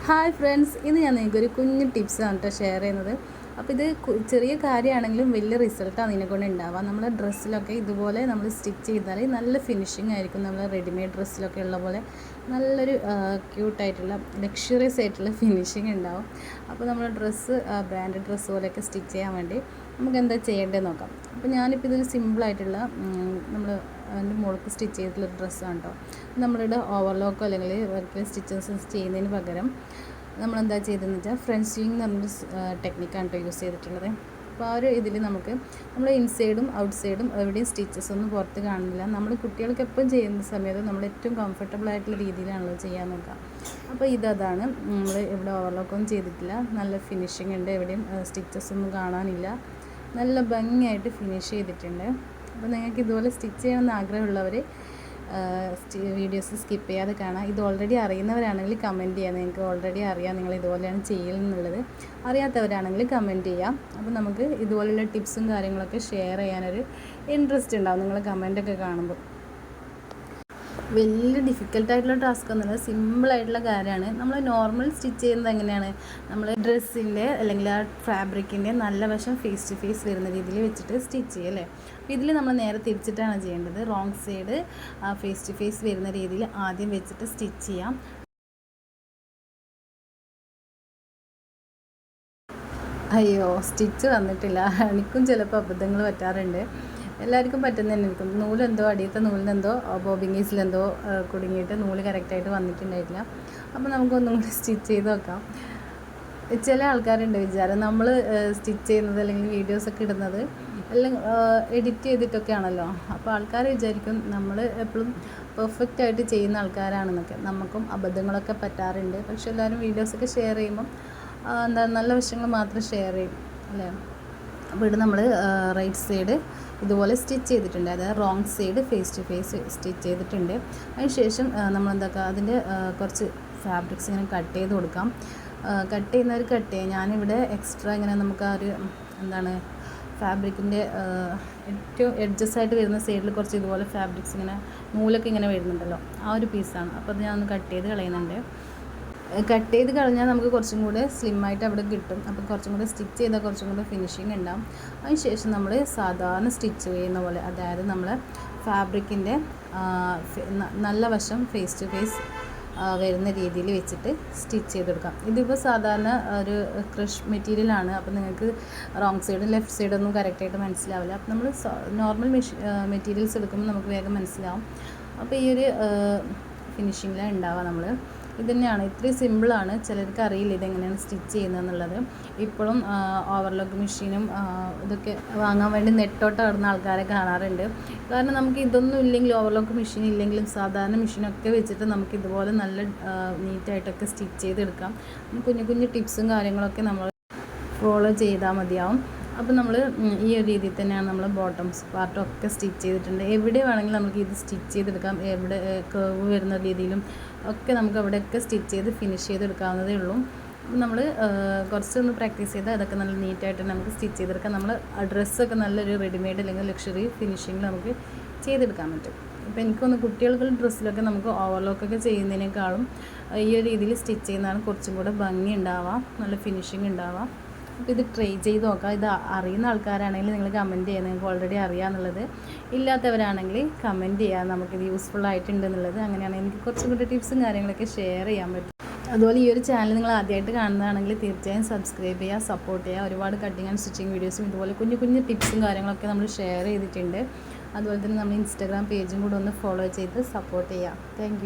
Hi friends, ഇന്ന് ഞാൻ നിങ്ങൾക്കൊരു കുഞ്ഞു ടിപ്സാണ് കേട്ടോ ഷെയർ ചെയ്യുന്നത്. അപ്പോൾ ഇത് ചെറിയ കാര്യമാണെങ്കിലും വലിയ റിസൾട്ടാണ് ഇതിനെക്കൊണ്ട് ഉണ്ടാവുക. നമ്മുടെ ഡ്രസ്സിലൊക്കെ ഇതുപോലെ നമ്മൾ സ്റ്റിച്ച് ചെയ്താൽ നല്ല ഫിനിഷിംഗ് ആയിരിക്കും. നമ്മൾ റെഡിമെയ്ഡ് ഡ്രസ്സിലൊക്കെ ഉള്ള പോലെ നല്ലൊരു ക്യൂട്ടായിട്ടുള്ള ലക്ഷറിയസ് ആയിട്ടുള്ള ഫിനിഷിംഗ് ഉണ്ടാവും. അപ്പോൾ നമ്മൾ ഡ്രസ്സ് ബ്രാൻഡഡ് ഡ്രസ്സ് പോലെയൊക്കെ സ്റ്റിച്ച് ചെയ്യാൻ വേണ്ടി നമുക്ക് എന്താ ചെയ്യേണ്ടതെന്ന് നോക്കാം. അപ്പോൾ ഞാനിപ്പോൾ ഇതൊരു സിമ്പിളായിട്ടുള്ള നമ്മൾ എൻ്റെ മോൾക്ക് സ്റ്റിച്ച് ചെയ്തിട്ടുള്ള ഡ്രസ്സാണ് കേട്ടോ. നമ്മളുടെ ഓവർലോക്കോ അല്ലെങ്കിൽ വർക്കിൽ സ്റ്റിച്ചസ് ചെയ്യുന്നതിന് പകരം നമ്മളെന്താ ചെയ്തതെന്ന് വെച്ചാൽ ഫ്രണ്ട് സ്വിങ് എന്ന് പറഞ്ഞൊരു ടെക്നിക്കാണ് കേട്ടോ യൂസ് ചെയ്തിട്ടുള്ളത്. അപ്പോൾ ആ ഒരു ഇതിൽ നമുക്ക് നമ്മൾ ഇൻസൈഡും ഔട്ട് സൈഡും എവിടെയും സ്റ്റിച്ചസ് ഒന്നും പുറത്ത് കാണുന്നില്ല. നമ്മൾ കുട്ടികൾക്ക് എപ്പോഴും ചെയ്യുന്ന സമയത്ത് നമ്മൾ ഏറ്റവും കംഫർട്ടബിൾ ആയിട്ടുള്ള രീതിയിലാണല്ലോ ചെയ്യാൻ നോക്കുക. അപ്പോൾ ഇതാണ് നമ്മൾ എവിടെ ഓവർലോക്കൊന്നും ചെയ്തിട്ടില്ല, നല്ല ഫിനിഷിംഗ് ഉണ്ട്, എവിടെയും സ്റ്റിച്ചസ് ഒന്നും കാണാനില്ല, നല്ല ഭംഗിയായിട്ട് ഫിനിഷ് ചെയ്തിട്ടുണ്ട്. അപ്പോൾ നിങ്ങൾക്ക് ഇതുപോലെ സ്റ്റിച്ച് ചെയ്യണമെന്ന് ആഗ്രഹമുള്ളവർ വീഡിയോസ് സ്കിപ്പ് ചെയ്യാതെ കാണാം. ഇത് ഓൾറെഡി അറിയുന്നവരാണെങ്കിൽ കമൻറ്റ് ചെയ്യാം, നിങ്ങൾക്ക് ഓൾറെഡി അറിയാം നിങ്ങൾ ഇതുപോലെയാണ് ചെയ്യുന്നുള്ളത്. അറിയാത്തവരാണെങ്കിൽ കമൻറ്റ് ചെയ്യാം. അപ്പോൾ നമുക്ക് ഇതുപോലെയുള്ള ടിപ്സും കാര്യങ്ങളൊക്കെ ഷെയർ ചെയ്യാനൊരു ഇൻട്രസ്റ്റ് ഉണ്ടാവും നിങ്ങൾ കമൻറ്റൊക്കെ കാണുമ്പോൾ. വലിയ ഡിഫിക്കൽട്ടായിട്ടുള്ള ടാസ്ക് ഒന്നുമില്ല, സിമ്പിളായിട്ടുള്ള കാര്യമാണ്. നമ്മൾ നോർമൽ സ്റ്റിച്ച് ചെയ്യുന്നത് എങ്ങനെയാണ്, നമ്മൾ ഡ്രസ്സിൻ്റെ അല്ലെങ്കിൽ ആ ഫാബ്രിക്കിൻ്റെ നല്ല വശം ഫേസ് ടു ഫേസ് വരുന്ന രീതിയിൽ വെച്ചിട്ട് സ്റ്റിച്ച് ചെയ്യും അല്ലേ. അപ്പോൾ ഇതിൽ നമ്മൾ നേരെ തിരിച്ചിട്ടാണ് ചെയ്യേണ്ടത്. Wrong side face to face വരുന്ന രീതിയിൽ ആദ്യം വെച്ചിട്ട് സ്റ്റിച്ച് ചെയ്യാം. അയ്യോ, സ്റ്റിച്ച് വന്നിട്ടില്ല. എനിക്കും ചിലപ്പോൾ അബദ്ധങ്ങൾ പറ്റാറുണ്ട്. എല്ലാവർക്കും പറ്റുന്ന തന്നെ ഇരിക്കും. നൂലെന്തോ അടിയത്തെ നൂലിനെന്തോ ബോബിങ്ങീസിലെന്തോ കുടുങ്ങിയിട്ട് നൂല് കറക്റ്റായിട്ട് വന്നിട്ടുണ്ടായിട്ടില്ല. അപ്പോൾ നമുക്കൊന്നും കൂടി സ്റ്റിച്ച് ചെയ്ത് നോക്കാം. ചില ആൾക്കാരുണ്ട് വിചാരം നമ്മൾ സ്റ്റിച്ച് ചെയ്യുന്നത് അല്ലെങ്കിൽ വീഡിയോസൊക്കെ ഇടുന്നത് എല്ലാം എഡിറ്റ് ചെയ്തിട്ടൊക്കെ ആണല്ലോ. അപ്പോൾ ആൾക്കാർ വിചാരിക്കും നമ്മൾ എപ്പോഴും പെർഫെക്റ്റ് ആയിട്ട് ചെയ്യുന്ന ആൾക്കാരാണെന്നൊക്കെ. നമുക്കും അബദ്ധങ്ങളൊക്കെ പറ്റാറുണ്ട്. പക്ഷെ എല്ലാവരും വീഡിയോസൊക്കെ ഷെയർ ചെയ്യുമ്പം നല്ല വശങ്ങൾ മാത്രം ഷെയർ ചെയ്യും അല്ലേ. അപ്പോൾ ഇവിടെ നമ്മൾ റൈറ്റ് സൈഡ് ഇതുപോലെ സ്റ്റിച്ച് ചെയ്തിട്ടുണ്ട്, അതായത് wrong side face to face stitch ചെയ്തിട്ടുണ്ട്. അതിനുശേഷം നമ്മളെന്താക്കുക, അതിൻ്റെ കുറച്ച് ഫാബ്രിക്സ് ഇങ്ങനെ കട്ട് ചെയ്ത് കൊടുക്കാം. കട്ട് ചെയ്യുന്നവർ കട്ട് ചെയ്യാം. ഞാനിവിടെ എക്സ്ട്രാ ഇങ്ങനെ നമുക്ക് ആ ഒരു ഫാബ്രിക്കിൻ്റെ ഏറ്റവും എഡ്ജസ്സായിട്ട് വരുന്ന സൈഡിൽ കുറച്ച് ഇതുപോലെ ഫാബ്രിക്സ് ഇങ്ങനെ നൂലൊക്കെ ഇങ്ങനെ വരുന്നുണ്ടല്ലോ, ആ ഒരു പീസാണ്. അപ്പോൾ അത് ഞാനൊന്ന് കട്ട് ചെയ്ത് കളയുന്നുണ്ട്. കട്ട് ചെയ്ത് കളഞ്ഞാൽ നമുക്ക് കുറച്ചും കൂടെ സ്ലിമ്മായിട്ട് അവിടെ കിട്ടും. അപ്പോൾ കുറച്ചും കൂടെ സ്റ്റിച്ച് ചെയ്താൽ കുറച്ചും കൂടെ ഫിനിഷിങ് ഉണ്ടാവും. അതിനുശേഷം നമ്മൾ സാധാരണ സ്റ്റിച്ച് ചെയ്യുന്ന പോലെ, അതായത് നമ്മൾ ഫാബ്രിക്കിൻ്റെ നല്ല വശം ഫേസ് ടു ഫേസ് വരുന്ന രീതിയിൽ വെച്ചിട്ട് സ്റ്റിച്ച് ചെയ്തെടുക്കാം. ഇതിപ്പോൾ സാധാരണ ഒരു ക്രഷ് മെറ്റീരിയലാണ്. അപ്പോൾ നിങ്ങൾക്ക് റോങ് സൈഡും ലെഫ്റ്റ് സൈഡൊന്നും കറക്റ്റായിട്ട് മനസ്സിലാവില്ല. അപ്പോൾ നമ്മൾ നോർമൽ മെറ്റീരിയൽസ് എടുക്കുമ്പോൾ നമുക്ക് വേഗം മനസ്സിലാവും. അപ്പോൾ ഈ ഒരു ഫിനിഷിങ്ങിലാണ് ഉണ്ടാവുക. നമ്മൾ ഇത് തന്നെയാണ്, ഇത്രയും സിമ്പിളാണ്. ചിലർക്ക് അറിയില്ല ഇതെങ്ങനെയാണ് സ്റ്റിച്ച് ചെയ്യുന്നതെന്നുള്ളത്. ഇപ്പോഴും ഓവർലോക്ക് മെഷീനും ഇതൊക്കെ വാങ്ങാൻ വേണ്ടി നെട്ടോട്ട് നടന്ന ആൾക്കാരെ കാണാറുണ്ട്. കാരണം നമുക്ക് ഇതൊന്നും ഇല്ലെങ്കിൽ, ഓവർലോക്ക് മെഷീൻ ഇല്ലെങ്കിലും സാധാരണ മെഷീനൊക്കെ വെച്ചിട്ട് നമുക്ക് ഇതുപോലെ നല്ല നീറ്റായിട്ടൊക്കെ സ്റ്റിച്ച് ചെയ്തെടുക്കാം. കുഞ്ഞു കുഞ്ഞു ടിപ്സും കാര്യങ്ങളൊക്കെ നമ്മൾ ഫോളോ ചെയ്താൽ മതിയാവും. അപ്പോൾ നമ്മൾ ഈ ഒരു രീതിയിൽ തന്നെയാണ് നമ്മൾ ബോട്ടംസ് പാർട്ടൊക്കെ സ്റ്റിച്ച് ചെയ്തിട്ടുണ്ട്. എവിടെ വേണമെങ്കിലും നമുക്ക് ഇത് സ്റ്റിച്ച് ചെയ്തെടുക്കാം. എവിടെ കേർവ് വരുന്ന രീതിയിലും ഒക്കെ നമുക്ക് അവിടെയൊക്കെ സ്റ്റിച്ച് ചെയ്ത് ഫിനിഷ് ചെയ്തെടുക്കാവുന്നതേ ഉള്ളൂ. നമ്മൾ കുറച്ചൊന്ന് പ്രാക്ടീസ് ചെയ്താൽ അതൊക്കെ നല്ല നീറ്റായിട്ട് നമുക്ക് സ്റ്റിച്ച് ചെയ്തെടുക്കാം. നമ്മൾ ഡ്രസ്സൊക്കെ നല്ലൊരു റെഡിമെയ്ഡ് അല്ലെങ്കിൽ ലക്ഷറി ഫിനിഷിങ്ങിൽ നമുക്ക് ചെയ്തെടുക്കാൻ പറ്റും. ഇപ്പോൾ എനിക്കൊന്ന് കുട്ടികൾക്കുള്ള ഡ്രസ്സിലൊക്കെ നമുക്ക് ഓവർലോക്കൊക്കെ ചെയ്യുന്നതിനേക്കാളും ഈ ഒരു രീതിയിൽ സ്റ്റിച്ച് ചെയ്യുന്നതാണ് കുറച്ചും കൂടെ ഭംഗി ഉണ്ടാവുക, നല്ല ഫിനിഷിങ് ഉണ്ടാവുക. അപ്പോൾ ഇത് ട്രൈ ചെയ്ത് നോക്കാം. ഇത് അറിയുന്ന ആൾക്കാരാണെങ്കിൽ നിങ്ങൾ കമൻറ്റ് ചെയ്യുക, നിങ്ങൾക്ക് ഓൾറെഡി അറിയാമെന്നുള്ളത്. ഇല്ലാത്തവരാണെങ്കിൽ കമൻറ്റ് ചെയ്യുക നമുക്കിത് യൂസ്ഫുൾ ആയിട്ടുണ്ടെന്നുള്ളത്. അങ്ങനെയാണെങ്കിൽ എനിക്ക് കുറച്ചും കൂടി ടിപ്സും കാര്യങ്ങളൊക്കെ ഷെയർ ചെയ്യാൻ പറ്റും. അതുപോലെ ഈ ഒരു ചാനൽ നിങ്ങൾ ആദ്യമായിട്ട് കാണുന്നതാണെങ്കിൽ തീർച്ചയായും സബ്സ്ക്രൈബ് ചെയ്യുക, സപ്പോർട്ട് ചെയ്യുക. ഒരുപാട് കട്ടിങ് ആൻഡ് സ്റ്റിച്ചിങ് വീഡിയോസും ഇതുപോലെ കുഞ്ഞു കുഞ്ഞു ടിപ്സും കാര്യങ്ങളൊക്കെ നമ്മൾ ഷെയർ ചെയ്തിട്ടുണ്ട്. അതുപോലെ തന്നെ നമ്മൾ ഇൻസ്റ്റാഗ്രാം പേജും കൂടെ ഒന്ന് ഫോളോ ചെയ്ത് സപ്പോർട്ട് ചെയ്യുക. താങ്ക്